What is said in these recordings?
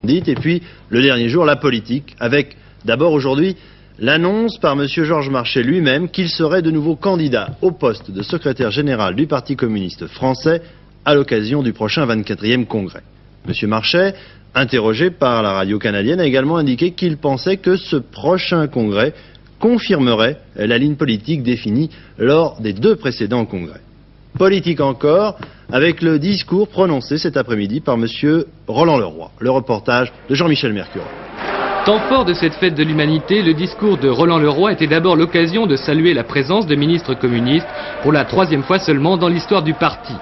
Et puis, le dernier jour, la politique, avec d'abord aujourd'hui l'annonce par M. Georges Marchais lui-même qu'il serait de nouveau candidat au poste de secrétaire général du Parti communiste français à l'occasion du prochain 24e congrès. M. Marchais, interrogé par la radio canadienne, a également indiqué qu'il pensait que ce prochain congrès confirmerait la ligne politique définie lors des 2 précédents congrès. Politique encore, avec le discours prononcé cet après-midi par M. Roland Leroy. Le reportage de Jean-Michel Mercure. Temps fort de cette fête de l'humanité, le discours de Roland Leroy était d'abord l'occasion de saluer la présence de ministres communistes pour la 3e fois seulement dans l'histoire du parti.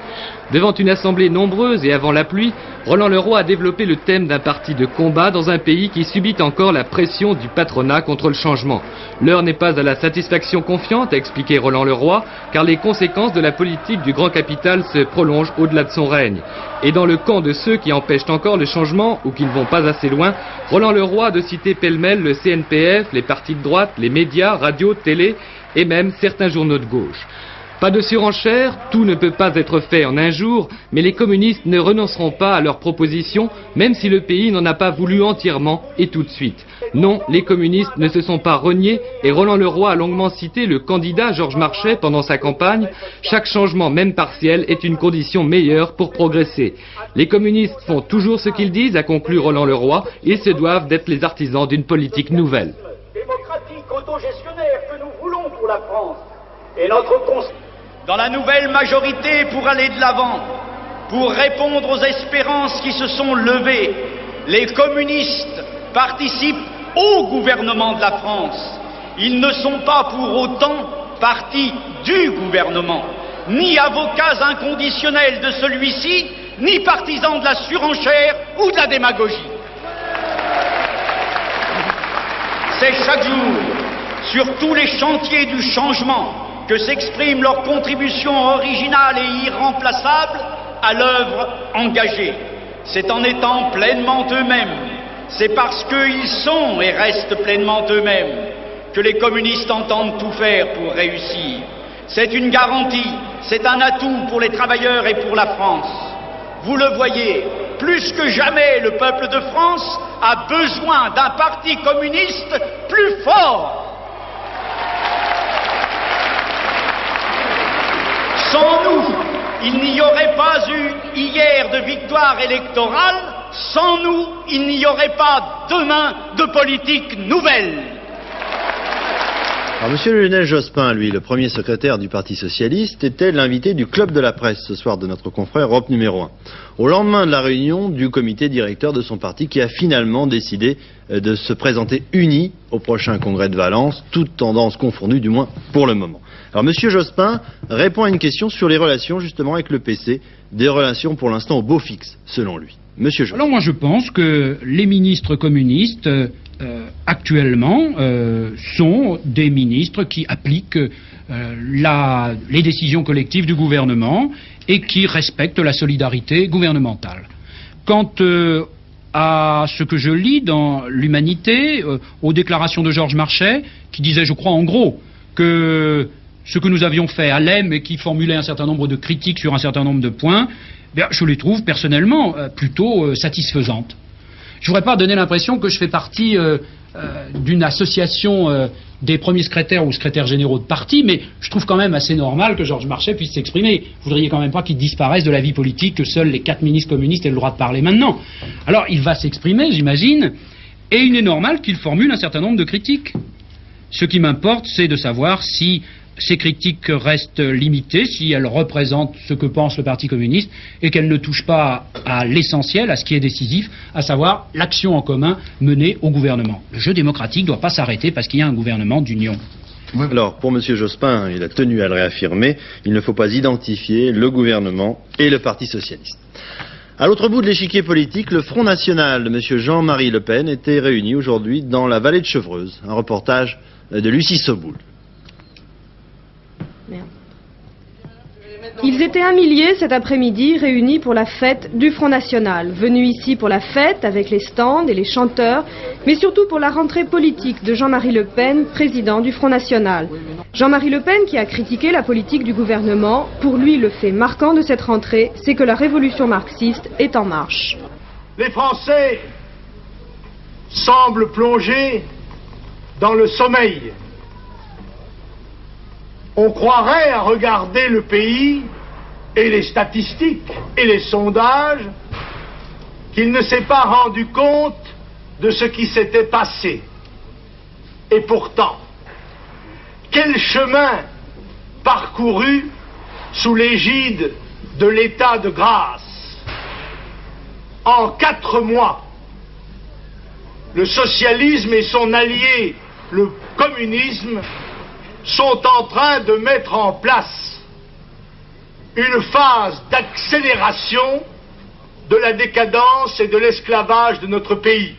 Devant une assemblée nombreuse et avant la pluie, Roland Leroy a développé le thème d'un parti de combat dans un pays qui subit encore la pression du patronat contre le changement. L'heure n'est pas à la satisfaction confiante, a expliqué Roland Leroy, car les conséquences de la politique du grand capital se prolongent au-delà de son règne. Et dans le camp de ceux qui empêchent encore le changement ou qui ne vont pas assez loin, Roland Leroy de citer pêle-mêle le CNPF, les partis de droite, les médias, radio, télé et même certains journaux de gauche. Pas de surenchère, tout ne peut pas être fait en un jour, mais les communistes ne renonceront pas à leurs propositions, même si le pays n'en a pas voulu entièrement et tout de suite. Non, les communistes ne se sont pas reniés, et Roland Leroy a longuement cité le candidat Georges Marchais pendant sa campagne. Chaque changement, même partiel, est une condition meilleure pour progresser. Les communistes font toujours ce qu'ils disent, a conclu Roland Leroy, ils se doivent d'être les artisans d'une politique nouvelle. Démocratique, autogestionnaire que nous voulons pour la France et notre dans la nouvelle majorité pour aller de l'avant, pour répondre aux espérances qui se sont levées, les communistes participent au gouvernement de la France. Ils ne sont pas pour autant partis du gouvernement, ni avocats inconditionnels de celui-ci, ni partisans de la surenchère ou de la démagogie. C'est chaque jour, sur tous les chantiers du changement, que s'exprime leur contribution originale et irremplaçable à l'œuvre engagée. C'est en étant pleinement eux-mêmes, c'est parce qu'ils sont et restent pleinement eux-mêmes que les communistes entendent tout faire pour réussir. C'est une garantie, c'est un atout pour les travailleurs et pour la France. Vous le voyez, plus que jamais, le peuple de France a besoin d'un parti communiste plus fort. Sans nous, il n'y aurait pas eu hier de victoire électorale. Sans nous, il n'y aurait pas demain de politique nouvelle. Alors, M. Lionel Jospin, lui, le premier secrétaire du Parti socialiste, était l'invité du Club de la Presse ce soir de notre confrère Europe numéro 1. Au lendemain de la réunion du comité directeur de son parti qui a finalement décidé de se présenter uni au prochain congrès de Valence, toutes tendances confondues du moins pour le moment. Alors M. Jospin répond à une question sur les relations justement avec le PC, des relations pour l'instant au beau fixe, selon lui. M. Jospin. Alors moi je pense que les ministres communistes actuellement sont des ministres qui appliquent les décisions collectives du gouvernement et qui respectent la solidarité gouvernementale. Quant à ce que je lis dans l'Humanité, aux déclarations de Georges Marchais, qui disait, je crois en gros, que ce que nous avions fait à l'EM et qui formulait un certain nombre de critiques sur un certain nombre de points, bien, je les trouve personnellement plutôt satisfaisantes. Je ne voudrais pas donner l'impression que je fais partie d'une association des premiers secrétaires ou secrétaires généraux de parti, mais je trouve quand même assez normal que Georges Marchais puisse s'exprimer. Vous ne voudriez quand même pas qu'il disparaisse de la vie politique, que seuls les 4 ministres communistes aient le droit de parler maintenant. Alors il va s'exprimer, j'imagine, et il est normal qu'il formule un certain nombre de critiques. Ce qui m'importe, c'est de savoir si ces critiques restent limitées, si elles représentent ce que pense le Parti communiste et qu'elles ne touchent pas à l'essentiel, à ce qui est décisif, à savoir l'action en commun menée au gouvernement. Le jeu démocratique ne doit pas s'arrêter parce qu'il y a un gouvernement d'union. Alors, pour M. Jospin, il a tenu à le réaffirmer, il ne faut pas identifier le gouvernement et le Parti socialiste. À l'autre bout de l'échiquier politique, le Front National de M. Jean-Marie Le Pen était réuni aujourd'hui dans la vallée de Chevreuse. Un reportage de Lucie Soboul. Ils étaient 1 millier cet après-midi réunis pour la fête du Front National. Venus ici pour la fête avec les stands et les chanteurs, mais surtout pour la rentrée politique de Jean-Marie Le Pen, président du Front National. Jean-Marie Le Pen qui a critiqué la politique du gouvernement, pour lui le fait marquant de cette rentrée, c'est que la révolution marxiste est en marche. Les Français semble plongé dans le sommeil. On croirait à regarder le pays et les statistiques et les sondages qu'il ne s'est pas rendu compte de ce qui s'était passé. Et pourtant, quel chemin parcouru sous l'égide de l'état de grâce. En 4 mois, le socialisme et son allié, le communisme, sont en train de mettre en place une phase d'accélération de la décadence et de l'esclavage de notre pays.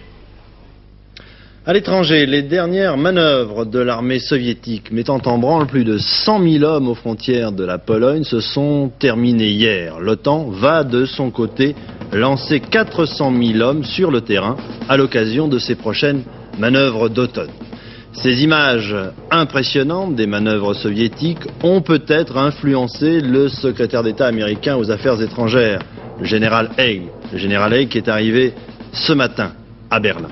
À l'étranger, les dernières manœuvres de l'armée soviétique mettant en branle plus de 100 000 hommes aux frontières de la Pologne se sont terminées hier. L'OTAN va de son côté lancer 400 000 hommes sur le terrain à l'occasion de ses prochaines manœuvres d'automne. Ces images impressionnantes des manœuvres soviétiques ont peut-être influencé le secrétaire d'État américain aux affaires étrangères, le général Haig. Le général Haig qui est arrivé ce matin à Berlin.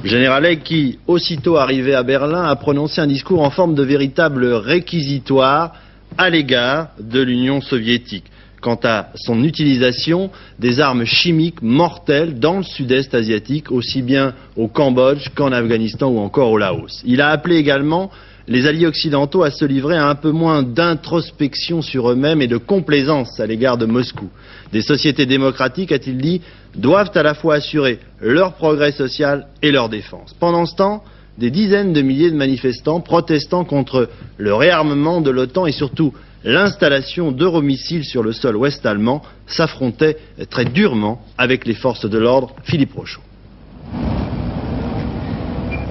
Le général Haig qui, aussitôt arrivé à Berlin, a prononcé un discours en forme de véritable réquisitoire à l'égard de l'Union soviétique quant à son utilisation des armes chimiques mortelles dans le sud-est asiatique, aussi bien au Cambodge qu'en Afghanistan ou encore au Laos. Il a appelé également les alliés occidentaux à se livrer à un peu moins d'introspection sur eux-mêmes et de complaisance à l'égard de Moscou. Des sociétés démocratiques, a-t-il dit, doivent à la fois assurer leur progrès social et leur défense. Pendant ce temps, des dizaines de milliers de manifestants protestant contre le réarmement de l'OTAN et surtout l'installation d'euromissiles sur le sol ouest-allemand s'affrontaient très durement avec les forces de l'ordre. Philippe Rochaud.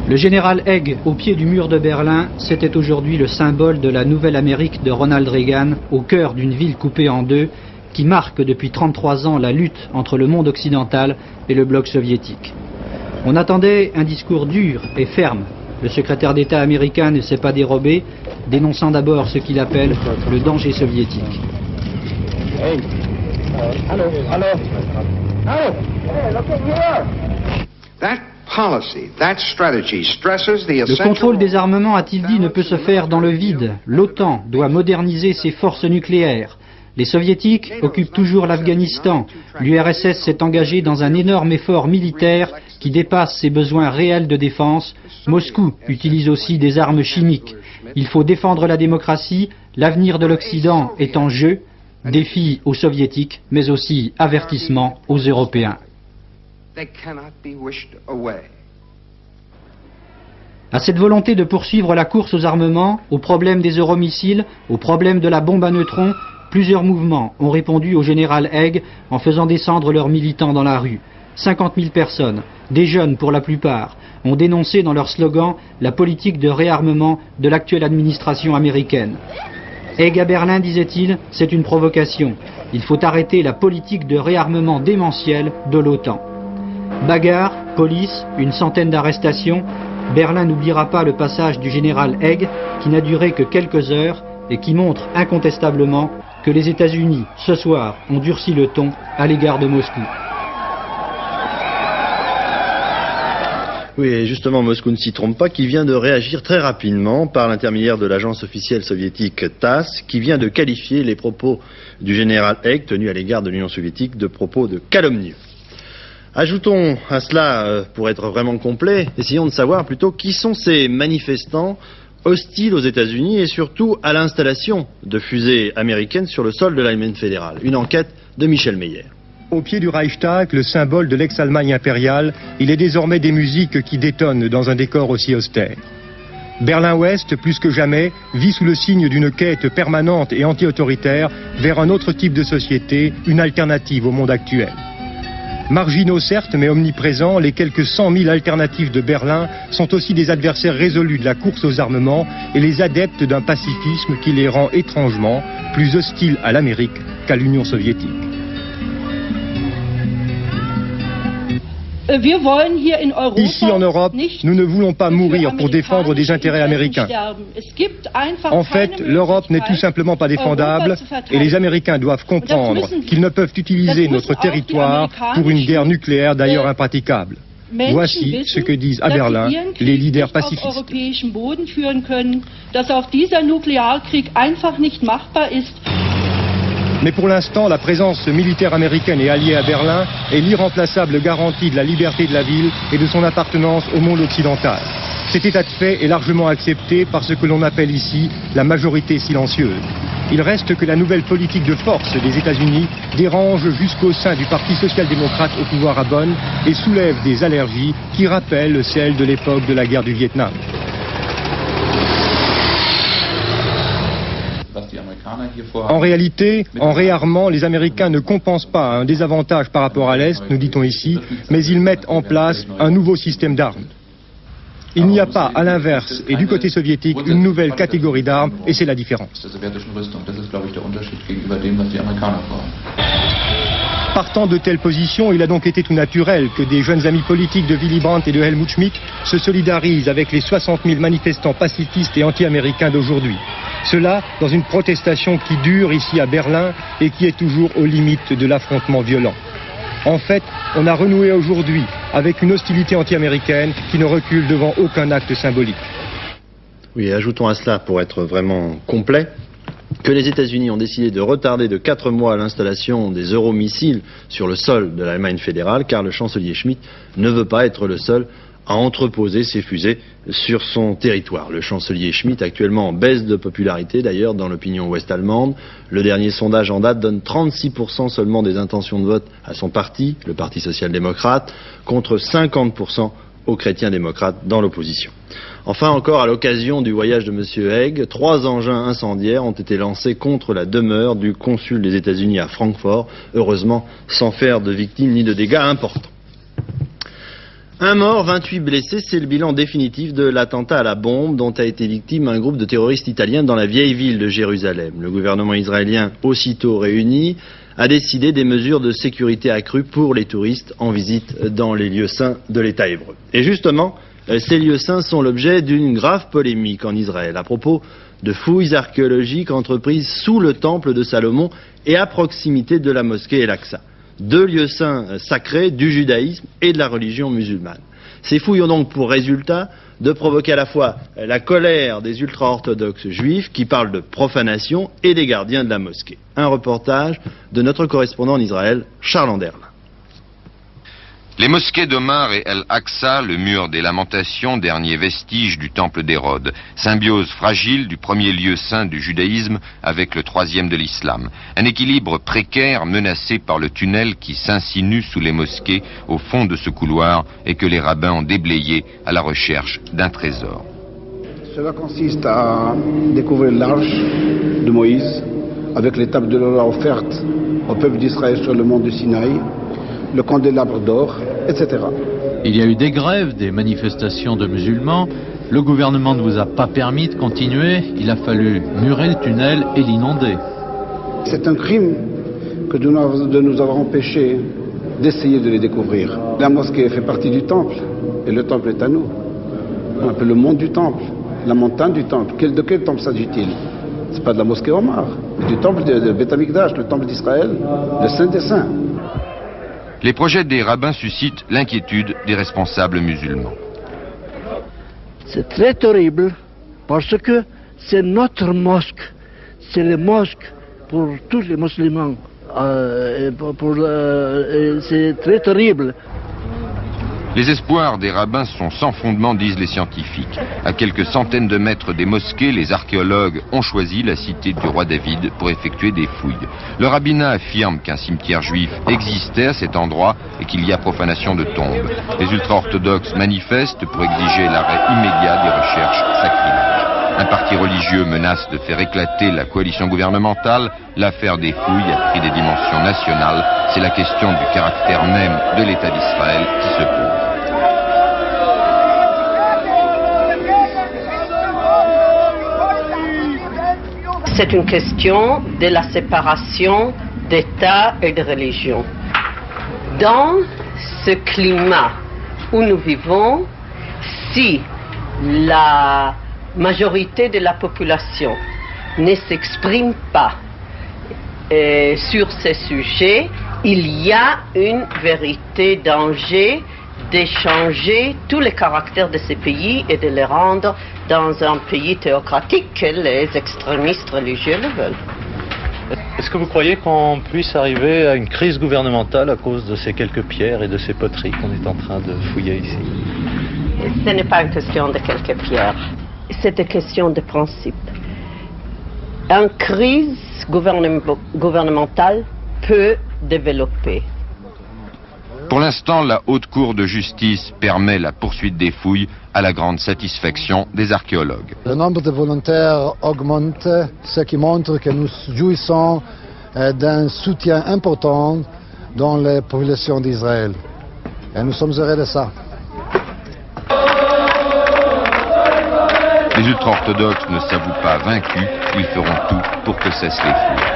Le général Haig, au pied du mur de Berlin, c'était aujourd'hui le symbole de la nouvelle Amérique de Ronald Reagan, au cœur d'une ville coupée en deux, qui marque depuis 33 ans la lutte entre le monde occidental et le bloc soviétique. On attendait un discours dur et ferme. Le secrétaire d'État américain ne s'est pas dérobé, dénonçant d'abord ce qu'il appelle le danger soviétique. Le contrôle des armements, a-t-il dit, ne peut se faire dans le vide. L'OTAN doit moderniser ses forces nucléaires. Les soviétiques occupent toujours l'Afghanistan. L'URSS s'est engagée dans un énorme effort militaire qui dépasse ses besoins réels de défense. Moscou utilise aussi des armes chimiques. Il faut défendre la démocratie. L'avenir de l'Occident est en jeu. Défi aux soviétiques, mais aussi avertissement aux Européens. À cette volonté de poursuivre la course aux armements, au problème des euromissiles, au problème de la bombe à neutrons, plusieurs mouvements ont répondu au général Haig en faisant descendre leurs militants dans la rue. 50 000 personnes, des jeunes pour la plupart, ont dénoncé dans leur slogan la politique de réarmement de l'actuelle administration américaine. Haig à Berlin, disait-il, c'est une provocation. Il faut arrêter la politique de réarmement démentielle de l'OTAN. Bagarre, police, une centaine d'arrestations. Berlin n'oubliera pas le passage du général Haig qui n'a duré que quelques heures et qui montre incontestablement que les États-Unis, ce soir, ont durci le ton à l'égard de Moscou. Oui, et justement, Moscou ne s'y trompe pas, qui vient de réagir très rapidement par l'intermédiaire de l'agence officielle soviétique TASS, qui vient de qualifier les propos du général Haig tenus à l'égard de l'Union soviétique de propos de calomnieux. Ajoutons à cela, pour être vraiment complet, essayons de savoir plutôt qui sont ces manifestants hostiles aux États-Unis et surtout à l'installation de fusées américaines sur le sol de l'Allemagne fédérale. Une enquête de Michel Meyer. Au pied du Reichstag, le symbole de l'ex-Allemagne impériale, il est désormais des musiques qui détonnent dans un décor aussi austère. Berlin-Ouest, plus que jamais, vit sous le signe d'une quête permanente et anti-autoritaire vers un autre type de société, une alternative au monde actuel. Marginaux certes, mais omniprésents, les quelques 100 000 alternatives de Berlin sont aussi des adversaires résolus de la course aux armements et les adeptes d'un pacifisme qui les rend étrangement plus hostiles à l'Amérique qu'à l'Union soviétique. Ici en Europe, nous ne voulons pas mourir pour défendre des intérêts américains. En fait, l'Europe n'est tout simplement pas défendable et les Américains doivent comprendre qu'ils ne peuvent utiliser notre territoire pour une guerre nucléaire d'ailleurs impraticable. Voici ce que disent à Berlin les leaders pacifistes. Mais pour l'instant, la présence militaire américaine et alliée à Berlin est l'irremplaçable garantie de la liberté de la ville et de son appartenance au monde occidental. Cet état de fait est largement accepté par ce que l'on appelle ici la majorité silencieuse. Il reste que la nouvelle politique de force des États-Unis dérange jusqu'au sein du Parti social-démocrate au pouvoir à Bonn et soulève des allergies qui rappellent celles de l'époque de la guerre du Vietnam. En réalité, en réarmant, les Américains ne compensent pas un désavantage par rapport à l'Est, nous dit-on ici, mais ils mettent en place un nouveau système d'armes. Il n'y a pas, à l'inverse, et du côté soviétique, une nouvelle catégorie d'armes, et c'est la différence. Partant de telles positions, il a donc été tout naturel que des jeunes amis politiques de Willy Brandt et de Helmut Schmidt se solidarisent avec les 60 000 manifestants pacifistes et anti-américains d'aujourd'hui. Cela dans une protestation qui dure ici à Berlin et qui est toujours aux limites de l'affrontement violent. En fait, on a renoué aujourd'hui avec une hostilité anti-américaine qui ne recule devant aucun acte symbolique. Oui, et ajoutons à cela, pour être vraiment complet, que les États-Unis ont décidé de retarder de 4 mois l'installation des euromissiles sur le sol de l'Allemagne fédérale, car le chancelier Schmidt ne veut pas être le seul à entreposer ses fusées sur son territoire. Le chancelier Schmidt, actuellement en baisse de popularité d'ailleurs dans l'opinion ouest-allemande. Le dernier sondage en date donne 36% seulement des intentions de vote à son parti, le Parti social-démocrate, contre 50% aux chrétiens démocrates dans l'opposition. Enfin, encore à l'occasion du voyage de M. Haig, 3 engins incendiaires ont été lancés contre la demeure du consul des États-Unis à Francfort, heureusement sans faire de victimes ni de dégâts importants. 1 mort, 28 blessés, c'est le bilan définitif de l'attentat à la bombe dont a été victime un groupe de terroristes italiens dans la vieille ville de Jérusalem. Le gouvernement israélien, aussitôt réuni, a décidé des mesures de sécurité accrues pour les touristes en visite dans les lieux saints de l'État hébreu. Et justement, ces lieux saints sont l'objet d'une grave polémique en Israël à propos de fouilles archéologiques entreprises sous le temple de Salomon et à proximité de la mosquée El-Aqsa. 2 lieux saints sacrés du judaïsme et de la religion musulmane. Ces fouilles ont donc pour résultat de provoquer à la fois la colère des ultra-orthodoxes juifs qui parlent de profanation et des gardiens de la mosquée. Un reportage de notre correspondant en Israël, Charles Anderle. Les mosquées d'Omar et El-Aqsa, le mur des lamentations, dernier vestige du temple d'Hérode, symbiose fragile du premier lieu saint du judaïsme avec le 3e de l'islam. Un équilibre précaire menacé par le tunnel qui s'insinue sous les mosquées au fond de ce couloir et que les rabbins ont déblayé à la recherche d'un trésor. Cela consiste à découvrir l'arche de Moïse avec l'étape de la loi offerte au peuple d'Israël sur le mont du Sinaï, le candélabre d'or, etc. Il y a eu des grèves, des manifestations de musulmans. Le gouvernement ne vous a pas permis de continuer. Il a fallu murer le tunnel et l'inonder. C'est un crime que de nous avoir empêchés d'essayer de les découvrir. La mosquée fait partie du temple et le temple est à nous. On appelle le mont du temple, la montagne du temple. De quel temple s'agit-il? C'est pas de la mosquée Omar, mais du temple de Beth Amikdash, le temple d'Israël, le Saint des Saints. Les projets des rabbins suscitent l'inquiétude des responsables musulmans. C'est très terrible parce que c'est notre mosquée. C'est le mosque pour tous les musulmans. C'est très terrible. Les espoirs des rabbins sont sans fondement, disent les scientifiques. À quelques centaines de mètres des mosquées, les archéologues ont choisi la cité du roi David pour effectuer des fouilles. Le rabbinat affirme qu'un cimetière juif existait à cet endroit et qu'il y a profanation de tombes. Les ultra-orthodoxes manifestent pour exiger l'arrêt immédiat des recherches sacrilèges. Un parti religieux menace de faire éclater la coalition gouvernementale. L'affaire des fouilles a pris des dimensions nationales. C'est la question du caractère même de l'État d'Israël qui se pose. C'est une question de la séparation d'État et de religion. Dans ce climat où nous vivons, si la majorité de la population ne s'exprime pas sur ces sujets, il y a une vérité danger d'échanger tous les caractères de ces pays et de les rendre dans un pays théocratique que les extrémistes religieux le veulent. Est-ce que vous croyez qu'on puisse arriver à une crise gouvernementale à cause de ces quelques pierres et de ces poteries qu'on est en train de fouiller ici? Ce n'est pas une question de quelques pierres, c'est une question de principe. Une crise gouvernementale peut développer. Pour l'instant, la Haute Cour de justice permet la poursuite des fouilles à la grande satisfaction des archéologues. Le nombre de volontaires augmente, ce qui montre que nous jouissons d'un soutien important dans les populations d'Israël. Et nous sommes heureux de ça. Les ultra-orthodoxes ne s'avouent pas vaincus, ils feront tout pour que cessent les fouilles.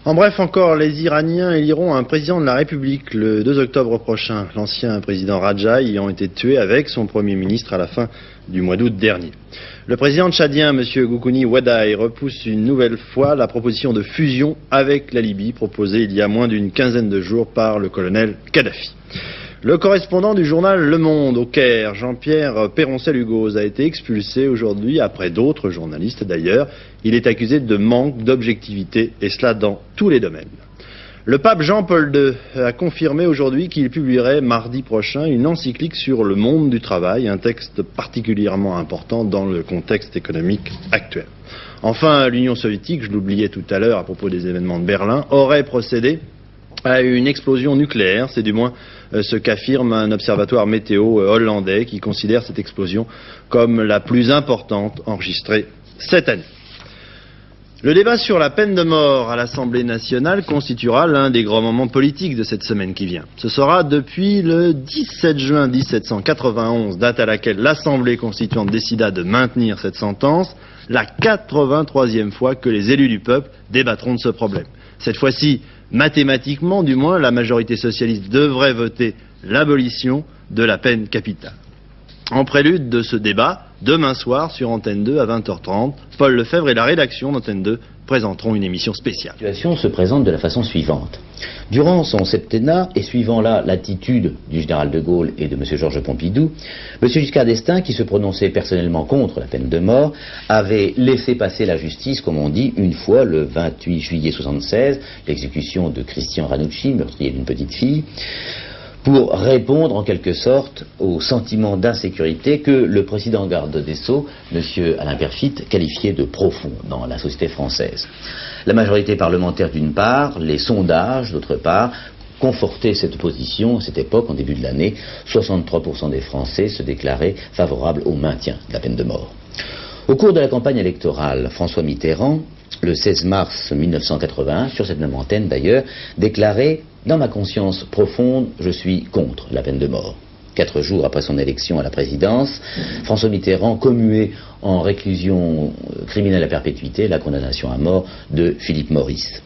En bref, encore, les Iraniens éliront un président de la République le 2 octobre prochain. L'ancien président Raja ayant été tué avec son premier ministre à la fin du mois d'août dernier. Le président tchadien, M. Goukouni Ouaddaï, repousse une nouvelle fois la proposition de fusion avec la Libye proposée il y a moins d'une quinzaine de jours par le colonel Kadhafi. Le correspondant du journal Le Monde au Caire, Jean-Pierre Perroncel-Hugoz, a été expulsé aujourd'hui, après d'autres journalistes d'ailleurs. Il est accusé de manque d'objectivité, et cela dans tous les domaines. Le pape Jean-Paul II a confirmé aujourd'hui qu'il publierait mardi prochain une encyclique sur le monde du travail, un texte particulièrement important dans le contexte économique actuel. Enfin, l'Union soviétique, je l'oubliais tout à l'heure à propos des événements de Berlin, aurait procédé à une explosion nucléaire, c'est du moins ce qu'affirme un observatoire météo hollandais qui considère cette explosion comme la plus importante enregistrée cette année. Le débat sur la peine de mort à l'Assemblée nationale constituera l'un des grands moments politiques de cette semaine qui vient. Ce sera depuis le 17 juin 1791, date à laquelle l'Assemblée constituante décida de maintenir cette sentence, la 83e fois que les élus du peuple débattront de ce problème. Cette fois-ci, mathématiquement, du moins, la majorité socialiste devrait voter l'abolition de la peine capitale. En prélude de ce débat, demain soir sur Antenne 2 à 20h30, Paul Lefebvre et la rédaction d'Antenne 2 présenteront une émission spéciale. La situation se présente de la façon suivante. Durant son septennat, et suivant là l'attitude du général de Gaulle et de M. Georges Pompidou, M. Giscard d'Estaing, qui se prononçait personnellement contre la peine de mort, avait laissé passer la justice, comme on dit, une fois le 28 juillet 1976, l'exécution de Christian Ranucci, meurtrier d'une petite fille, pour répondre en quelque sorte au sentiment d'insécurité que le président garde des Sceaux, M. Alain Peyrefitte, qualifiait de profond dans la société française. La majorité parlementaire d'une part, les sondages d'autre part, confortaient cette position à cette époque, en début de l'année. 63% des Français se déclaraient favorables au maintien de la peine de mort. Au cours de la campagne électorale, François Mitterrand, le 16 mars 1981, sur cette même antenne d'ailleurs, déclarait « Dans ma conscience profonde, je suis contre la peine de mort ». 4 jours après son élection à la présidence, François Mitterrand commuait en réclusion criminelle à perpétuité la condamnation à mort de Philippe Maurice.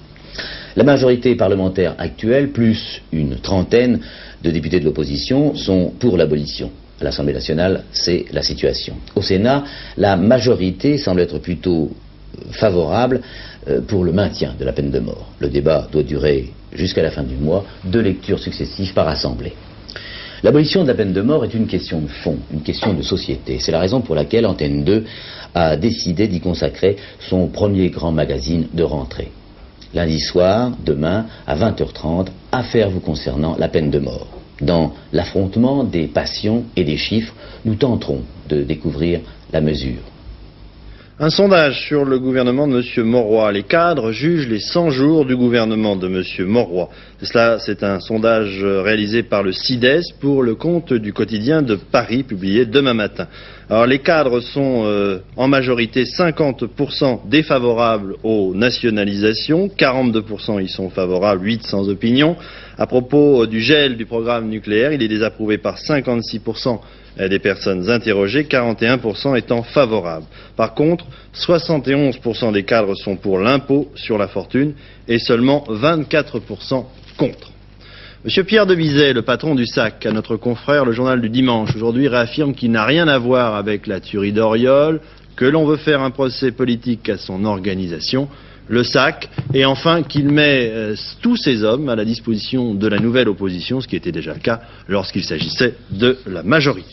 La majorité parlementaire actuelle, plus une trentaine de députés de l'opposition, sont pour l'abolition. À l'Assemblée nationale, c'est la situation. Au Sénat, la majorité semble être plutôt favorable pour le maintien de la peine de mort. Le débat doit durer jusqu'à la fin du mois, 2 lectures successives par assemblée. L'abolition de la peine de mort est une question de fond, une question de société. C'est la raison pour laquelle Antenne 2 a décidé d'y consacrer son premier grand magazine de rentrée. Lundi soir, demain, à 20h30, affaire vous concernant la peine de mort. Dans l'affrontement des passions et des chiffres, nous tenterons de découvrir la mesure. Un sondage sur le gouvernement de M. Mauroy. Les cadres jugent les 100 jours du gouvernement de M. Mauroy. C'est un sondage réalisé par le CIDES pour le compte du quotidien de Paris, publié demain matin. Alors les cadres sont en majorité 50% défavorables aux nationalisations, 42% y sont favorables, 8 sans opinion. À propos du gel du programme nucléaire, il est désapprouvé par 56% des personnes interrogées, 41% étant favorables. Par contre, 71% des cadres sont pour l'impôt sur la fortune et seulement 24% contre. Monsieur Pierre de Bizet, le patron du SAC, à notre confrère le journal du dimanche, aujourd'hui réaffirme qu'il n'a rien à voir avec la tuerie d'Auriol, que l'on veut faire un procès politique à son organisation. le sac, et enfin qu'il met tous ses hommes à la disposition de la nouvelle opposition, ce qui était déjà le cas lorsqu'il s'agissait de la majorité.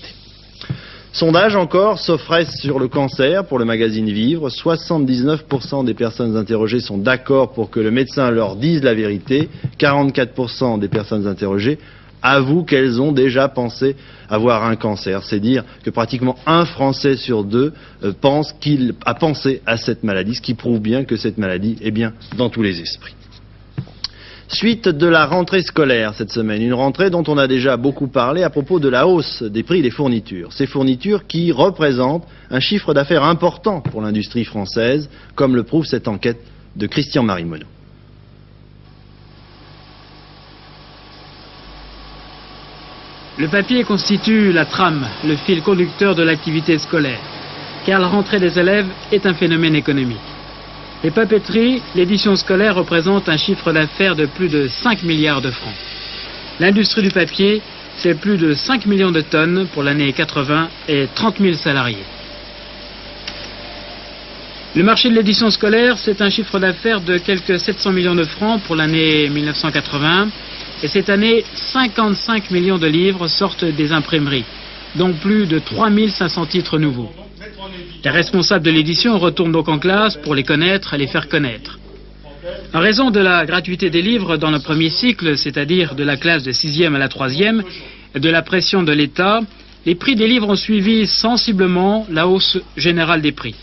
Sondage encore, Sofres sur le cancer pour le magazine Vivre. 79% des personnes interrogées sont d'accord pour que le médecin leur dise la vérité. 44% des personnes interrogées avouent qu'elles ont déjà pensé avoir un cancer. C'est dire que pratiquement un Français sur deux pense qu'il a pensé à cette maladie, ce qui prouve bien que cette maladie est bien dans tous les esprits. Suite de la rentrée scolaire cette semaine, une rentrée dont on a déjà beaucoup parlé à propos de la hausse des prix des fournitures. Ces fournitures qui représentent un chiffre d'affaires important pour l'industrie française, comme le prouve cette enquête de Christian-Marie Monod. Le papier constitue la trame, le fil conducteur de l'activité scolaire, car la rentrée des élèves est un phénomène économique. Les papeteries, l'édition scolaire représente un chiffre d'affaires de plus de 5 milliards de francs. L'industrie du papier, c'est plus de 5 millions de tonnes pour l'année 80 et 30 000 salariés. Le marché de l'édition scolaire, c'est un chiffre d'affaires de quelques 700 millions de francs pour l'année 1980. Et cette année, 55 millions de livres sortent des imprimeries, dont plus de 3500 titres nouveaux. Les responsables de l'édition retournent donc en classe pour les connaître et les faire connaître. En raison de la gratuité des livres dans le premier cycle, c'est-à-dire de la classe de 6e à la 3e, et de la pression de l'État, les prix des livres ont suivi sensiblement la hausse générale des prix.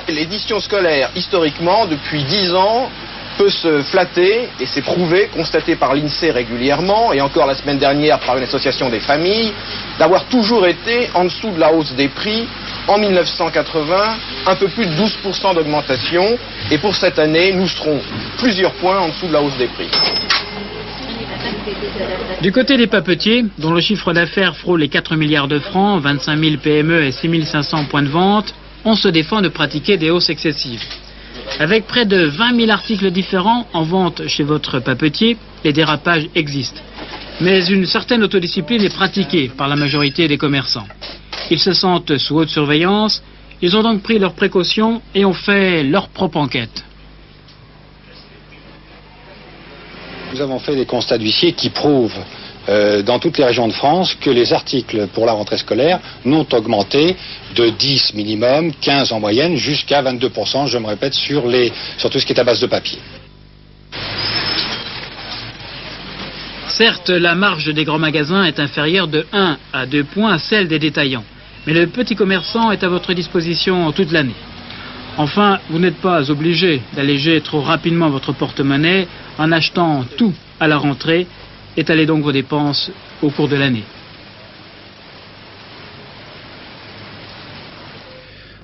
L'édition scolaire, historiquement, depuis 10 ans, peut se flatter, et c'est prouvé, constaté par l'INSEE régulièrement, et encore la semaine dernière par une association des familles, d'avoir toujours été en dessous de la hausse des prix. En 1980, un peu plus de 12% d'augmentation, et pour cette année, nous serons plusieurs points en dessous de la hausse des prix. Du côté des papetiers, dont le chiffre d'affaires frôle les 4 milliards de francs, 25 000 PME et 6 500 points de vente, on se défend de pratiquer des hausses excessives. Avec près de 20 000 articles différents en vente chez votre papetier, les dérapages existent. Mais une certaine autodiscipline est pratiquée par la majorité des commerçants. Ils se sentent sous haute surveillance, ils ont donc pris leurs précautions et ont fait leur propre enquête. Nous avons fait des constats d'huissier qui prouvent dans toutes les régions de France que les articles pour la rentrée scolaire n'ont augmenté de 10 minimum, 15 en moyenne, jusqu'à 22%, je me répète, sur tout ce qui est à base de papier. Certes, la marge des grands magasins est inférieure de 1 à 2 points à celle des détaillants. Mais le petit commerçant est à votre disposition toute l'année. Enfin, vous n'êtes pas obligé d'alléger trop rapidement votre porte-monnaie en achetant tout à la rentrée. Étalez donc vos dépenses au cours de l'année.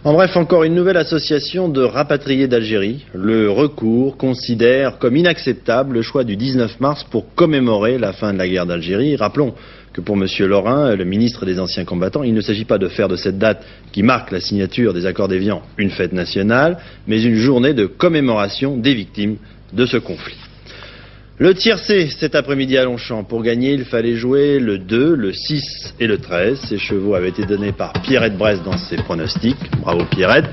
En bref, encore une nouvelle association de rapatriés d'Algérie. Le Recours considère comme inacceptable le choix du 19 mars pour commémorer la fin de la guerre d'Algérie. Rappelons que pour M. Laurin, le ministre des Anciens Combattants, il ne s'agit pas de faire de cette date qui marque la signature des accords d'Évian une fête nationale, mais une journée de commémoration des victimes de ce conflit. Le tiercé cet après-midi à Longchamp. Pour gagner, il fallait jouer le 2, le 6 et le 13. Ces chevaux avaient été donnés par Pierrette Bresse dans ses pronostics. Bravo Pierrette.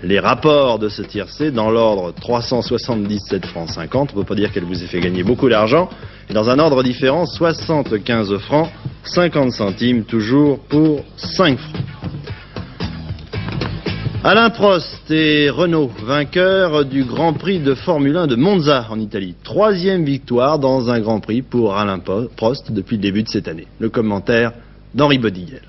Les rapports de ce tiercé, dans l'ordre 377 francs 50. On ne peut pas dire qu'elle vous ait fait gagner beaucoup d'argent. Et dans un ordre différent, 75 francs 50 centimes, toujours pour 5 francs. Alain Prost et Renault, vainqueurs du Grand Prix de Formule 1 de Monza en Italie. 3e victoire dans un Grand Prix pour Alain Prost depuis le début de cette année. Le commentaire d'Henri Bodiguel.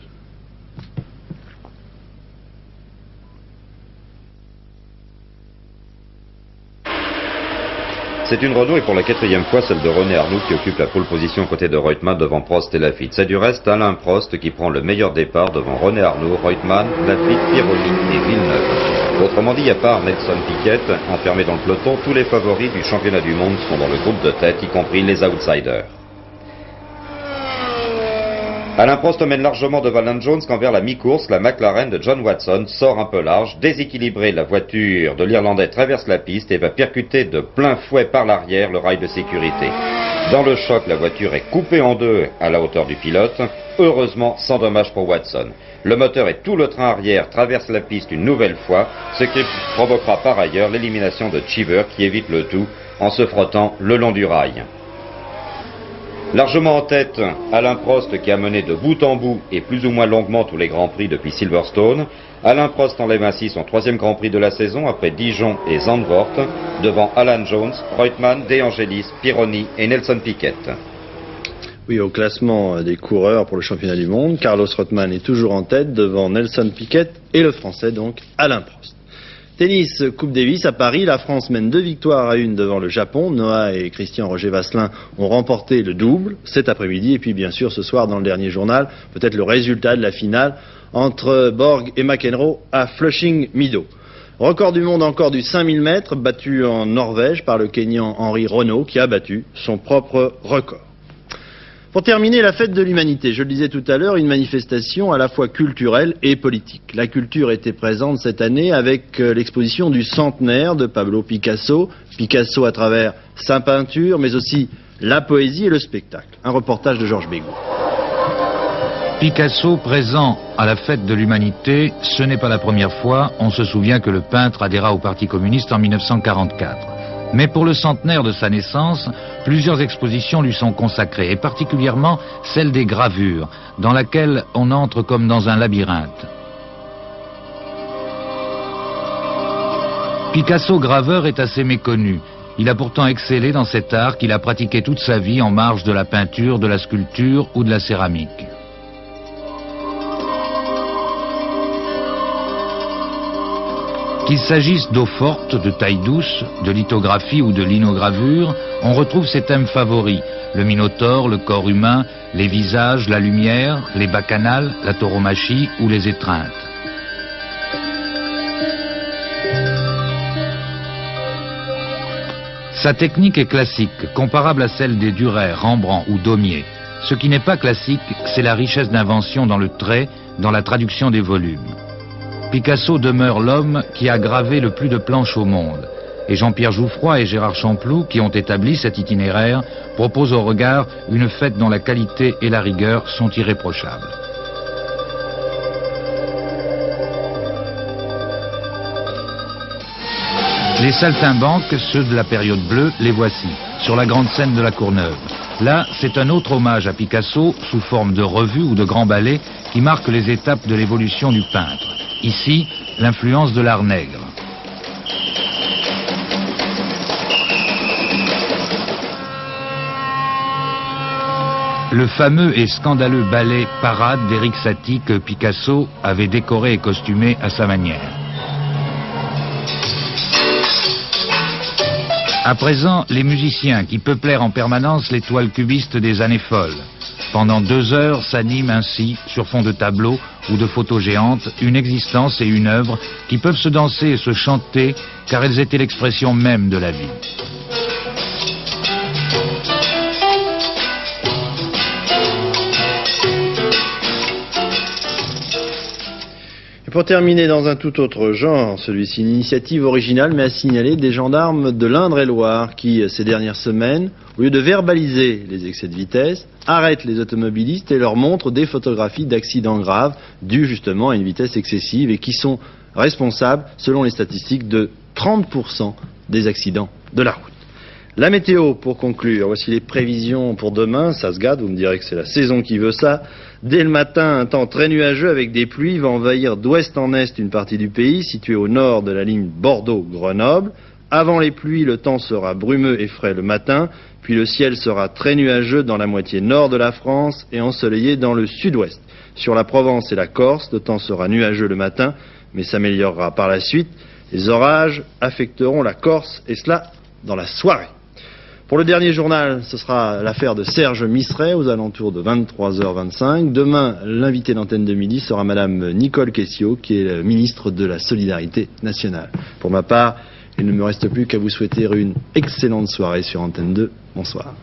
C'est une Renault et pour la 4e fois celle de René Arnoux qui occupe la pole position aux côtés de Reutemann devant Prost et Laffite. C'est du reste Alain Prost qui prend le meilleur départ devant René Arnoux, Reutemann, Laffite, Pironi et Villeneuve. Autrement dit, à part Nelson Piquet, enfermé dans le peloton, tous les favoris du championnat du monde sont dans le groupe de tête, y compris les outsiders. Alain Prost mène largement devant Alan Jones quand vers la mi-course, la McLaren de John Watson sort un peu large. Déséquilibrée, la voiture de l'Irlandais traverse la piste et va percuter de plein fouet par l'arrière le rail de sécurité. Dans le choc, la voiture est coupée en deux à la hauteur du pilote. heureusement sans dommage pour Watson. Le moteur et tout le train arrière traversent la piste une nouvelle fois, ce qui provoquera par ailleurs l'élimination de Cheever qui évite le tout en se frottant le long du rail. Largement en tête, Alain Prost qui a mené de bout en bout et plus ou moins longuement tous les Grands Prix depuis Silverstone. Alain Prost enlève ainsi son 3e Grand Prix de la saison après Dijon et Zandvoort, devant Alan Jones, Reutemann, De Angelis, Pironi et Nelson Piquet. Oui, au classement des coureurs pour le championnat du monde, Carlos Reutemann est toujours en tête devant Nelson Piquet et le Français donc Alain Prost. Tennis, Coupe Davis à Paris, la France mène 2 victoires à 1 devant le Japon. Noah et Christian Roger Vasselin ont remporté le double cet après-midi. Et puis bien sûr ce soir dans le dernier journal, peut-être le résultat de la finale entre Borg et McEnroe à Flushing Meadows. Record du monde encore du 5000 mètres, battu en Norvège par le Kényan Henri Renaud qui a battu son propre record. Pour terminer, la fête de l'humanité, je le disais tout à l'heure, une manifestation à la fois culturelle et politique. La culture était présente cette année avec l'exposition du centenaire de Pablo Picasso. Picasso à travers sa peinture, mais aussi la poésie et le spectacle. Un reportage de Georges Bégout. Picasso présent à la fête de l'humanité, ce n'est pas la première fois. On se souvient que le peintre adhéra au Parti communiste en 1944. Mais pour le centenaire de sa naissance, plusieurs expositions lui sont consacrées, et particulièrement celle des gravures, dans laquelle on entre comme dans un labyrinthe. Picasso graveur est assez méconnu. Il a pourtant excellé dans cet art qu'il a pratiqué toute sa vie en marge de la peinture, de la sculpture ou de la céramique. Qu'il s'agisse d'eau forte, de taille douce, de lithographie ou de linogravure, on retrouve ses thèmes favoris, le minotaure, le corps humain, les visages, la lumière, les bacchanales, la tauromachie ou les étreintes. Sa technique est classique, comparable à celle des Durer, Rembrandt ou Daumier. Ce qui n'est pas classique, c'est la richesse d'invention dans le trait, dans la traduction des volumes. Picasso demeure l'homme qui a gravé le plus de planches au monde. Et Jean-Pierre Jouffroy et Gérard Champloux, qui ont établi cet itinéraire, proposent au regard une fête dont la qualité et la rigueur sont irréprochables. Les saltimbanques, ceux de la période bleue, les voici, sur la grande scène de la Courneuve. Là, c'est un autre hommage à Picasso, sous forme de revue ou de grand ballet, qui marque les étapes de l'évolution du peintre. Ici, l'influence de l'art nègre. Le fameux et scandaleux ballet Parade d'Éric Satie que Picasso avait décoré et costumé à sa manière. À présent, les musiciens qui peuplèrent en permanence les toiles cubistes des années folles. Pendant 2 heures s'anime ainsi, sur fond de tableau ou de photos géantes, une existence et une œuvre qui peuvent se danser et se chanter car elles étaient l'expression même de la vie. Pour terminer dans un tout autre genre, celui-ci une initiative originale mais à signaler des gendarmes de l'Indre-et-Loire qui, ces dernières semaines, au lieu de verbaliser les excès de vitesse, arrêtent les automobilistes et leur montrent des photographies d'accidents graves dus justement à une vitesse excessive et qui sont responsables, selon les statistiques, de 30% des accidents de la route. La météo, pour conclure, voici les prévisions pour demain, ça se gâte, vous me direz que c'est la saison qui veut ça. Dès le matin, un temps très nuageux avec des pluies va envahir d'ouest en est une partie du pays, située au nord de la ligne Bordeaux-Grenoble. Avant les pluies, le temps sera brumeux et frais le matin, puis le ciel sera très nuageux dans la moitié nord de la France et ensoleillé dans le sud-ouest. Sur la Provence et la Corse, le temps sera nuageux le matin, mais s'améliorera par la suite. Les orages affecteront la Corse, et cela dans la soirée. Pour le dernier journal, ce sera l'affaire de Serge Misret aux alentours de 23h25. Demain, l'invité d'antenne de midi sera Madame Nicole Quessio, qui est ministre de la Solidarité nationale. Pour ma part, il ne me reste plus qu'à vous souhaiter une excellente soirée sur Antenne 2. Bonsoir.